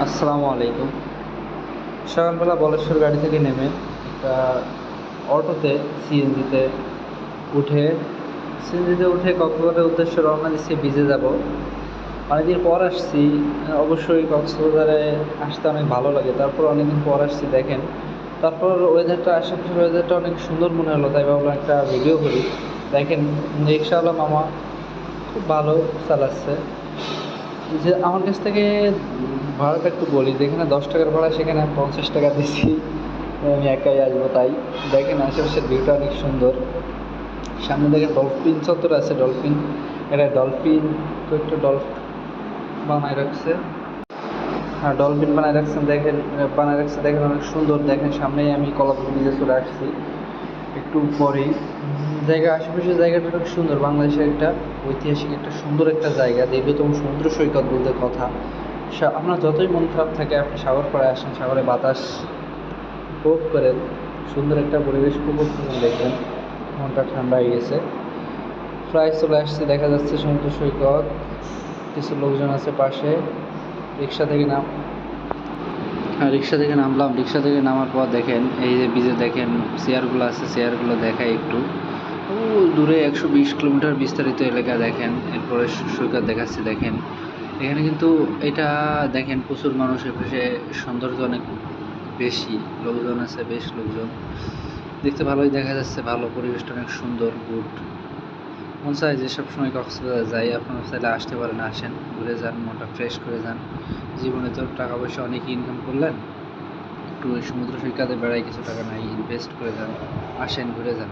আসসালামু আলাইকুম। সকালবেলা বলেশ্বর গাড়ি থেকে নেমে একটা অটোতে সিএনজিতে উঠে কক্সবাজারের উদ্দেশ্যে রওনা দিচ্ছি, বিচে যাব। অনেকদিন পর আসছি। অবশ্যই কক্সবাজারে আসতে অনেক ভালো লাগে, তারপর অনেকদিন পর আসছি দেখেন। তারপর ওয়েদারটা, আশেপাশের ওয়েদারটা অনেক সুন্দর মনে হলো, তাই ভাবলাম একটা ভিডিও করি। দেখেন, রিক্সাওয়ালা মামা খুব ভালো চালাচ্ছে। যে আমার কাছ থেকে ভাড়াটা একটু বলি, যেখানে 10 টাকার ভাড়া সেখানে আমি 50 টাকা দিচ্ছি। আমি একাই আসবো তাই। দেখেন আশেপাশের ভিউটা অনেক সুন্দর। সামনে দেখেন ডলফিন চত্বর আছে, ডলফিন, এটা ডলফিন, তো একটা ডলফিন বানায় রাখছে। হ্যাঁ, ডলফিন বানায় রাখছেন দেখেন, বানায় রাখছে দেখেন, অনেক সুন্দর। দেখেন সামনেই আমি কলাপুর বিচে চলে আসছি একটু পরেই। জায়গা, আশেপাশের জায়গাটা অনেক সুন্দর। বাংলাদেশের একটা ঐতিহাসিক, একটা সুন্দর একটা জায়গা, দীর্ঘতম সমুদ্র সৈকত বলতে কথা। আপনার যতই মন খারাপ থাকে, আপনি সাগর পাড়ে আসেন, সাগরে বাতাস উপভোগ করেন, সুন্দর একটা পরিবেশ উপভোগ করেন, দেখবেন মনটা ঠান্ডা হয়ে গেছে। প্রায় চলে আসছে, দেখা যাচ্ছে সমুদ্র সৈকত। কিছু লোকজন আছে পাশে। রিক্সা থেকে নাম হ্যাঁ, রিক্সা থেকে নামলাম। রিক্সা থেকে নামার পর দেখেন, এই যে বিচে দেখেন চেয়ারগুলো আছে, চেয়ারগুলো দেখায় একটু। ও দূরে 120 কিলোমিটার বিস্তারিত এলাকা দেখেন। এরপরে সৈকত দেখাচ্ছে দেখেন। এখানে কিন্তু এটা দেখেন প্রচুর মানুষ, এপাশে সৌন্দর্য অনেক বেশি, লোকজন আছে, বেশ লোকজন। দেখতে ভালোই দেখা যাচ্ছে, ভালো পরিবেশটা অনেক সুন্দর, গুড। মন চায় যে সবসময় কক্সবাজার যাই, আপনারা চাইলে আসতে পারেন, আসেন, ঘুরে যান, মনটা ফ্রেশ করে যান। জীবনে তো টাকা পয়সা অনেক ইনকাম করলেন, একটু ওই সমুদ্র সৈকতে বেড়াই, কিছু টাকা নাই ইনভেস্ট করে যান, আসেন, ঘুরে যান।